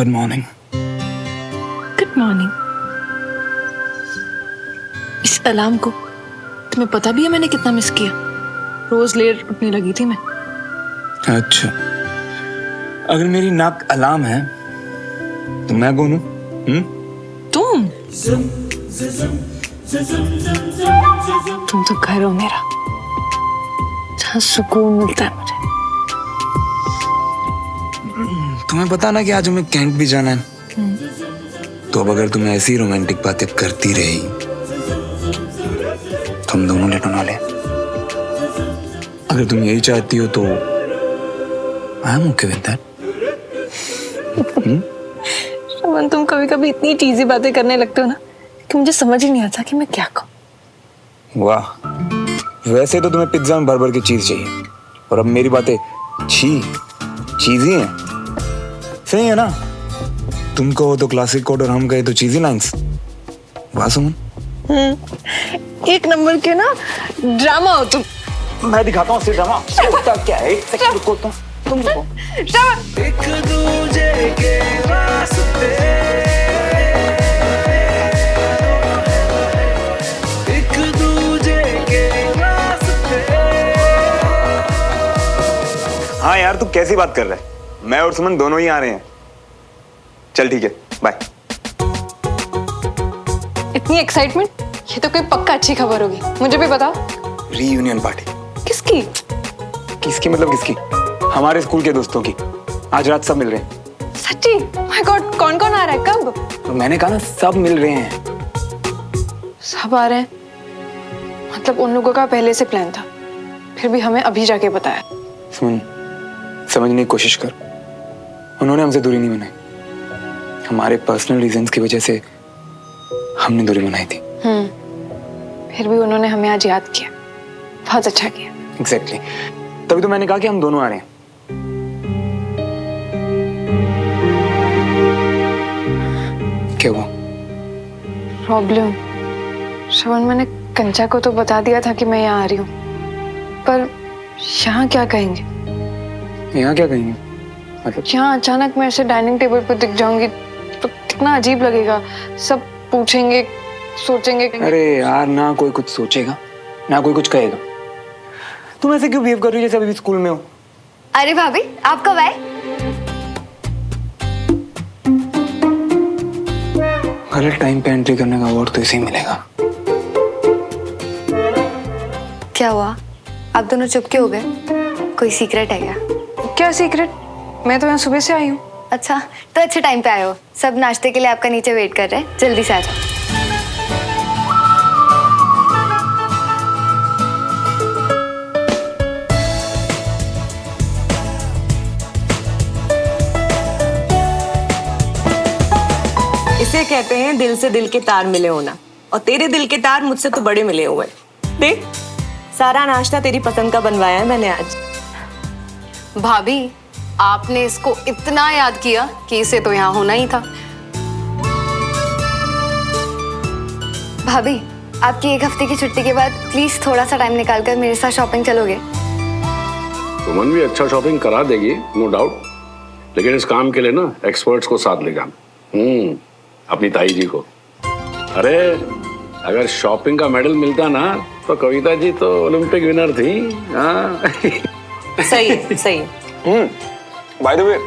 Good morning. Good morning. इस alarm को तुम्हें पता भी है मैंने कितना मिस किया? रोज लेट उठने लगी थी मैं। अच्छा, अगर मेरी नाक अलार्म है तो मैं कौन हूँ? तुम तो घर हो मेरा, जहाँ सुकून मिलता है मुझे। तुम्हें पता ना कि आज हमें कैंट भी जाना है। तो अब अगर तुम ऐसी रोमांटिक बातें करती रही तो हम दोनों लेट होने वाले। अगर तुम यही चाहती हो तो I am okay with that. Shravan, तुम कभी कभी इतनी चीज़ी बातें करने लगते हो ना कि मुझे समझ ही नहीं आता कि मैं क्या कहूँ। वाह, वैसे तो तुम्हें पिज्जा में भर भर की चीज चाहिए और अब मेरी बातें चीजी हैं। सही है ना? तुम कहो तो क्लासिक कोड और हम कहे तो चीजी लाइंस। वाह सुमन, एक नंबर के ना ड्रामा हो तुम। मैं दिखाता हूँ ड्रामा होता क्या है। एक सेकंड रुको, तुम रुको। श्रवण, एक दूजे के रास्ते, एक दूजे के रास्ते। हाँ यार, तू कैसी बात कर रहा है? मैं और सुमन दोनों ही आ रहे हैं। चल ठीक है, बाय। इतनी एक्साइटमेंट, ये तो कोई पक्का अच्छी खबर होगी। मुझे भी बताओ। Reunion party. किसकी? किसकी मतलब किसकी? हमारे स्कूल के दोस्तों की। आज रात सब मिल रहे हैं। सच्ची? माय गॉड, कौन कौन आ रहा है? कब? तो मैंने कहा ना, सब मिल रहे हैं। सब आ रहे हैं? मतलब उन लोगों का पहले से प्लान था, फिर भी हमें अभी जाके बताया। सुमन, समझने की कोशिश कर। उन्होंने हमसे दूरी नहीं बनाई, हमारे पर्सनल रीजंस की वजह से हमने दूरी बनाई थी। फिर भी उन्होंने हमें आज याद किया। बहुत अच्छा किया। एग्जैक्टली, तभी तो मैंने कहा कि हम दोनों आ रहे हैं। क्या हुआ? प्रॉब्लम? श्रवण, मैंने कंचा को तो बता दिया था कि मैं यहाँ आ रही हूँ, पर यहाँ क्या कहेंगे? यहाँ क्या कहेंगे? मतलब यहाँ अचानक मैं ऐसे डाइनिंग टेबल पर दिख जाऊंगी तो कितना अजीब लगेगा। सब पूछेंगे, सोचेंगे। अरे यार, ना कोई कुछ सोचेगा ना कोई कुछ कहेगा। तुम ऐसे क्यों बिहेव कर रही हो जैसे अभी भी स्कूल में हो? अरे भाभी, आप कब आए? गलत टाइम पे एंट्री करने का अवार्ड तो इसे ही मिलेगा। क्या हुआ? आप दोनों चुप क्यों हो गए? कोई सीक्रेट है क्या? क्या सीक्रेट? मैं तो यहाँ सुबह से आई हूँ। अच्छा, तो अच्छे टाइम पे आए हो। सब नाश्ते के लिए आपका नीचे वेट कर रहे हैं, जल्दी से आ जाओ। इसे कहते हैं दिल से दिल के तार मिले होना, और तेरे दिल के तार मुझसे तो बड़े मिले हुए। देख, सारा नाश्ता तेरी पसंद का बनवाया है मैंने आज। भाभी, आपने इसको इतना याद किया कि इसे तो यहाँ होना ही था। भाभी, आपकी एक हफ्ते की छुट्टी के बाद प्लीज थोड़ा सा टाइम निकालकर मेरे साथ शॉपिंग चलोगे? सुमन भी अच्छा शॉपिंग करा देगी, नो डाउट, लेकिन इस काम के लिए ना एक्सपर्ट्स को साथ ले जाना। अपनी ताई जी को। अरे अगर शॉपिंग का मेडल मिलता ना तो कविता जी तो ओलंपिक विनर थी। हाँ। सही सही। बाय द वे,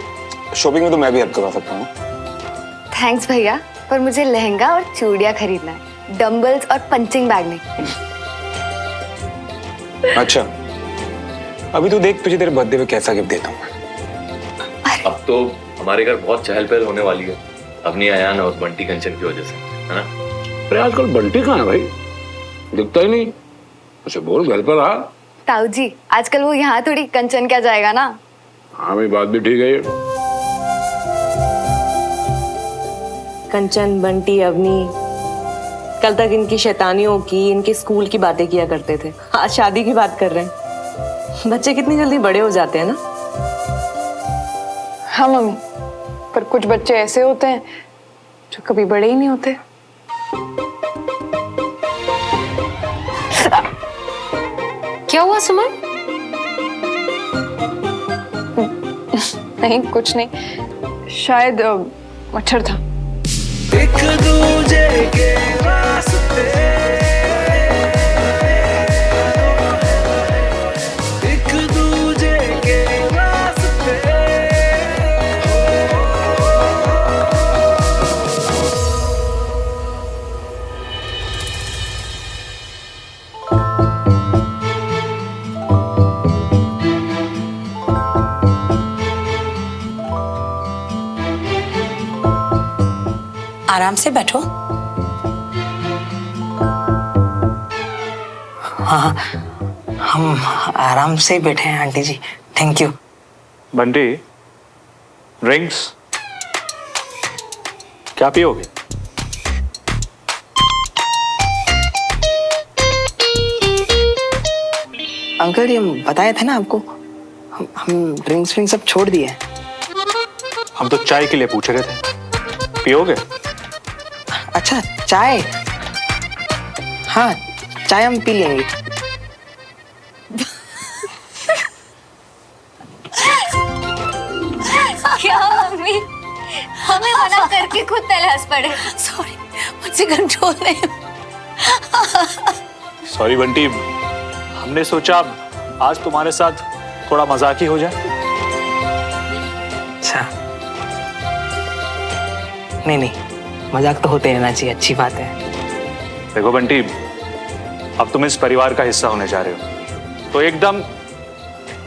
शॉपिंग में तो मैं भी हेल्प करवा सकता हूँ। थैंक्स भैया, पर मुझे लहंगा और चूड़ियां खरीदना है, डंबल्स और पंचिंग बैग नहीं। अच्छा, अभी तो देख तुझे तेरे बर्थडे पे कैसा गिफ्ट देता हूँ। अब तो हमारे घर बहुत चहल पहल होने वाली है अपनी अयान और बंटी कंचन की वजह से, है ना? अरे आजकल बंटी कहाँ है भाई? दिखता ही नहीं। उसे बोल घर पर आ। ताऊ जी, आजकल वो यहाँ थोड़ी कंचन क्या जाएगा ना। हाँ भाई, बात भी ठीक है ये। कंचन, बंटी, अवनी, कल तक इनकी शैतानियों की, इनके स्कूल की बातें किया करते थे, आज शादी की बात कर रहे हैं। बच्चे कितनी जल्दी बड़े हो जाते हैं ना। हाँ मम्मी, पर कुछ बच्चे ऐसे होते हैं जो कभी बड़े ही नहीं होते। क्या हुआ सुमन? नहीं, कुछ नहीं। शायद मच्छर था। एक दूजे के वास्ते, एक दूजे के वास्ते। आराम से बैठो। हाँ, हम आराम से बैठे हैं aunty ji, thank you. Bunty, drinks क्या पियोगे? अंकल ये बताए थे ना आपको, हम ड्रिंक्स विंक्स सब छोड़ दिए हैं। हम तो चाय के लिए पूछ रहे थे, पियोगे? अच्छा चाय, हाँ चाय हम पी लेंगे। क्या मम्मी, हमें मना करके खुद पहले हंस पड़े। सॉरी, मुझसे कंट्रोल नहीं। सॉरी बंटी, हमने सोचा आज तुम्हारे साथ थोड़ा मजाक ही हो जाए। अच्छा, नहीं नहीं, मजाक तो होते रहना चाहिए, अच्छी बात है। देखो बंटी, अब तुम इस परिवार का हिस्सा होने जा रहे हो, तो एकदम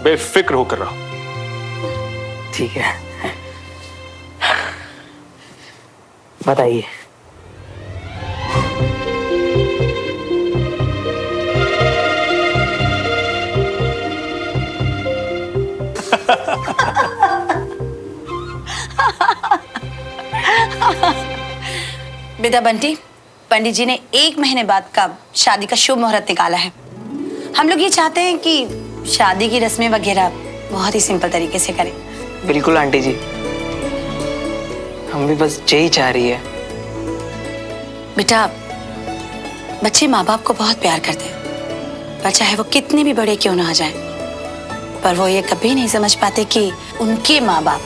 बेफिक्र होकर रहो। ठीक है, बताइए। बेटा बंटी, पंडित जी ने 1 महीने बाद का शादी का शुभ मुहूर्त निकाला है। हम लोग ये चाहते हैं कि शादी की रस्में वगैरह बहुत ही सिंपल तरीके से करें। बिल्कुल आंटी जी, हम भी बस यही चाह रही है। बेटा, बच्चे माँ बाप को बहुत प्यार करते हैं, पर चाहे वो कितने भी बड़े क्यों ना आ जाएं, पर वो ये कभी नहीं समझ पाते कि उनके माँ बाप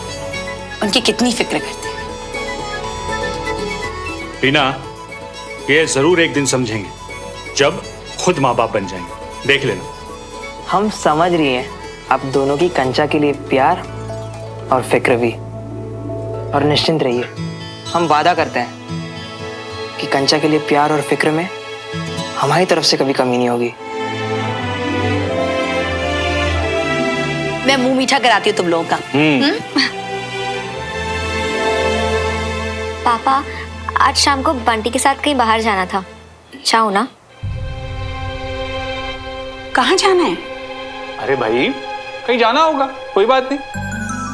उनकी कितनी फिक्र करते हैं। रीना, ये जरूर एक दिन समझेंगे जब खुद माँ बाप बन जाएंगे, देख लेना। हम समझ रही हैं आप दोनों की कंचा के लिए प्यार और फिक्र भी, और निश्चिंत रहिए, हम वादा करते हैं कि कंचा के लिए प्यार और फिक्र में हमारी तरफ से कभी कमी नहीं होगी। मैं मुंह मीठा कराती हूँ तुम लोगों का। पापा, आज शाम को बंटी के साथ कहीं बाहर जाना था, जाओ ना। कहाँ जाना है? अरे भाई, कहीं जाना होगा, कोई बात नहीं।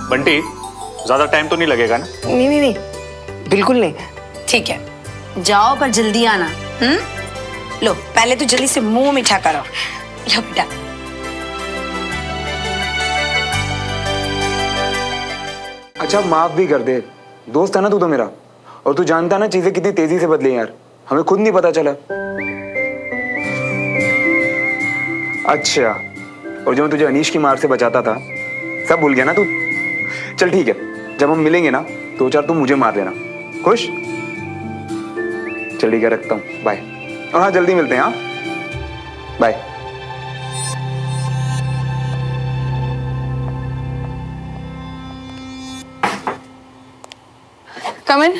बंटी, ज्यादा टाइम तो नहीं लगेगा ना? नहीं नहीं नहीं, बिल्कुल नहीं। ठीक है, जाओ पर जल्दी आना। लो, पहले तो जल्दी से मुंह मीठा करो। लो बेटा। अच्छा माफ भी कर दे, दोस्त है ना तू तो मेरा, और तू जानता ना चीजें कितनी तेजी से बदली यार, हमें खुद नहीं पता चला। अच्छा, और जब मैं तुझे अनीश की मार से बचाता था, सब भूल गया ना तू? चल ठीक है, जब हम मिलेंगे ना 2-4 तू मुझे मार देना, खुश? चल ठीक है, रखता हूँ, बाय। और हाँ, जल्दी मिलते हैं, हाँ, बाय। कम इन।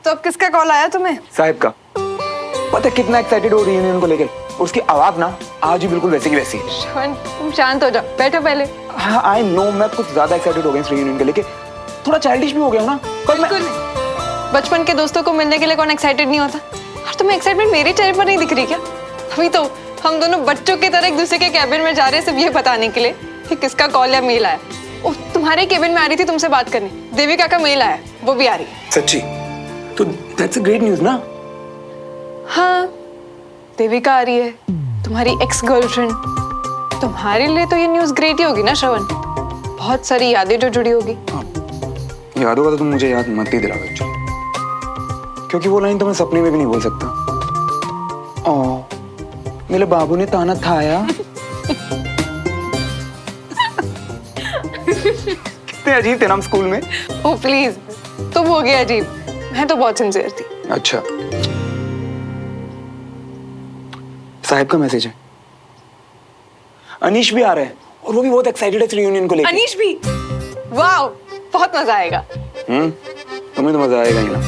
तो अब किसका कॉल आया तुम्हें? साहिब का। पता है कितना एक्साइटेड हो रही है को लेकर, उसकी आवाज ना आज ही बिल्कुल वैसी की वैसी। श्रवण, तुम शांत हो जाओ, बैठो पहले। हाँ आई नो, मैं कुछ ज्यादा एक्साइटेड हो गया इस रियूनियन को लेके, थोड़ा चाइल्डिश भी हो गया ना। बिल्कुल नहीं। बचपन के दोस्तों को मिलने के लिए कौन एक्साइटेड नहीं होता? और तुम्हें एक्साइटमेंट मेरे चेहरे पर नहीं दिख रही क्या? अभी तो हम दोनों बच्चों की तरह एक दूसरे के कैबिन में जा रहे हैं, सिर्फ ये बताने के लिए कि किसका कॉल या मेल आया। ओह, तुम्हारे केबिन में आ रही थी तुमसे बात करने, देविका का मेल आया, वो भी आ रही है। सच्ची? तो दैट्स अ ग्रेट न्यूज़ ना? हाँ, देविका आ रही है, तुम्हारी एक्स गर्लफ्रेंड। तुम्हारे लिए तो ये न्यूज़ ग्रेट ही होगी ना श्रवण, बहुत सारी यादें जो जुड़ी होगी। हाँ, याद होगा तो तुम मुझे याद मत ही दिलाओ एक्चुअली, क्योंकि वो लाइन तो मैं सपने में भी नहीं बोल सकता। ओह, मेरे बाबू ने ताना थाया। कितने अजीब थे ना हम स्कूल में। ओह प्लीज, तुम हो गया अजीब, मैं तो बहुत सिंसियर थी। अच्छा, साहिब का मैसेज है। अनीश भी आ रहा है और वो भी बहुत एक्साइटेड है इस रियूनियन को लेकर। अनीश भी? वाह, बहुत मजा आएगा। तुम्हें तो मजा आएगा ही ना।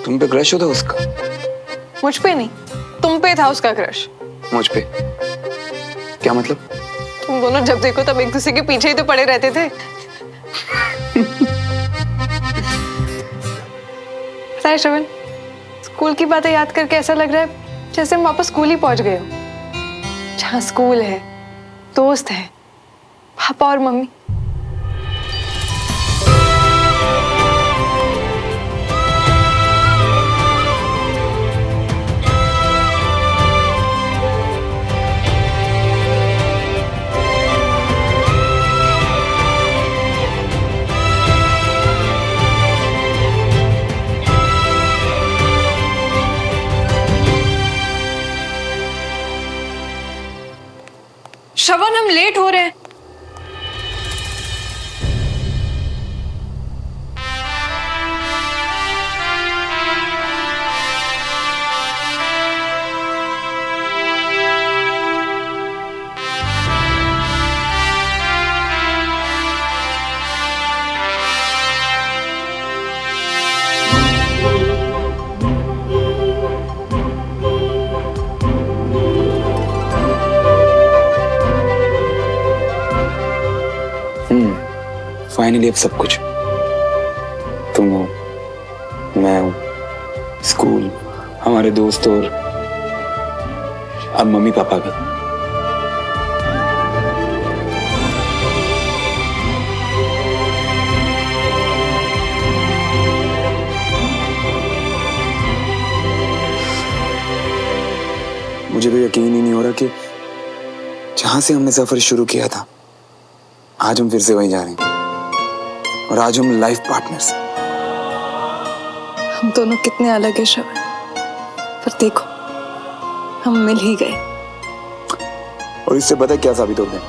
तुम पे क्रश होता उसका? मुझ पे नहीं, तुम पे था उसका क्रश। मुझ पे? क्या मतलब? तुम दोनों जब देखो तब एक दूसरे के पीछे ही तो पड़े रहते थे। पता है श्रवण, स्कूल की बातें याद करके ऐसा लग रहा है जैसे हम वापस स्कूल ही पहुंच गए हो, जहाँ स्कूल है, दोस्त है, पापा और मम्मी। श्रवण, हम लेट हो रहे हैं। फाइनली अब सब कुछ, तुम हो, मैं हूं, स्कूल, हमारे दोस्त और अब मम्मी पापा भी। मुझे तो यकीन ही नहीं हो रहा कि जहां से हमने सफर शुरू किया था आज हम फिर से वहीं जा रहे हैं और आज हम लाइफ पार्टनर्स। हम दोनों कितने अलग हैं श्रवण, पर देखो हम मिल ही गए। और इससे पता क्या साबित होता है?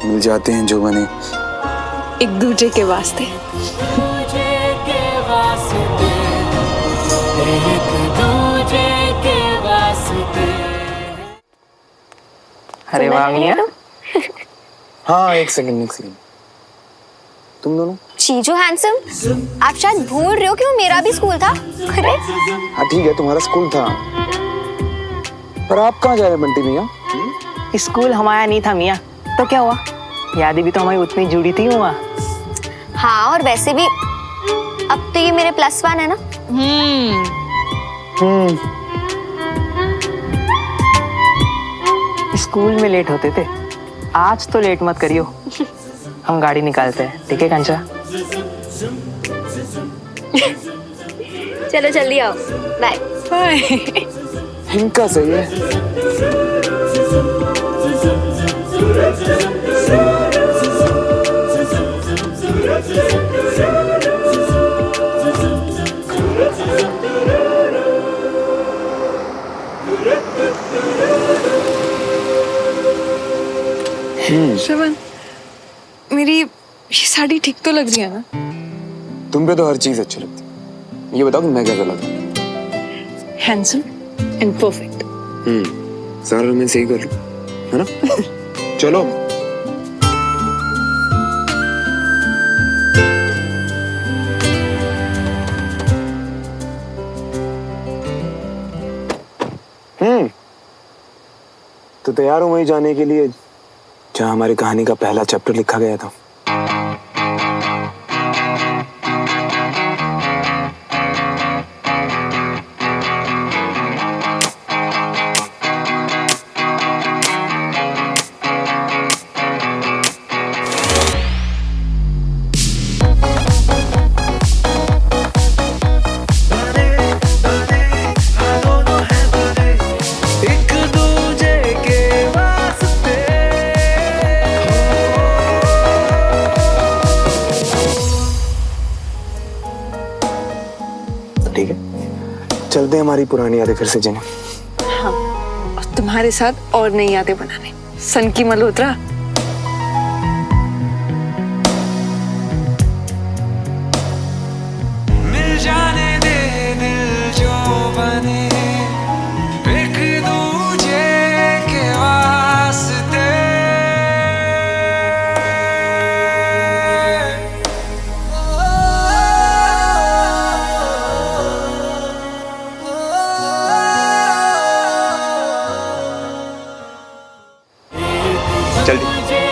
मिल जाते हैं जो बने एक दूसरे के वास्ते। अरे वाह मिया। हाँ, एक सेकंड। तुम दोनों? चीजू हैंडसम, आप शायद भूल रहे हो कि वो मेरा भी स्कूल था। अरे हाँ ठीक है, तुम्हारा स्कूल था, पर आप कहाँ जा रहे बंटी भैया? स्कूल हमारा नहीं था मिया, तो क्या हुआ? यादें भी तो हमारी उतनी जुड़ी थी हुआ। हाँ, और वैसे भी अब तो ये मेरे +1 है ना। स्कूल में लेट होते थे, आज तो लेट मत करियो। हम गाड़ी निकालते हैं, ठीक है कंचा? चलो जल्दी आओ, बाय बाय। इनका सही है। श्रवण, मेरी ये साड़ी ठीक तो लग रही है ना? तुम पे तो हर चीज अच्छी लगती है। ये बताओ कि मैं कैसा लगा? Handsome and perfect. सारा मैं सही कर लूं, है ना? चलो। तो तैयार हो वहीं जाने के लिए जहां हमारी कहानी का पहला चैप्टर लिखा गया था। ठीक है, चलते हैं हमारी पुरानी यादें फिर से जीने। हाँ, और तुम्हारे साथ और नई यादें बनाने। सन की मल्होत्रा। जल्दी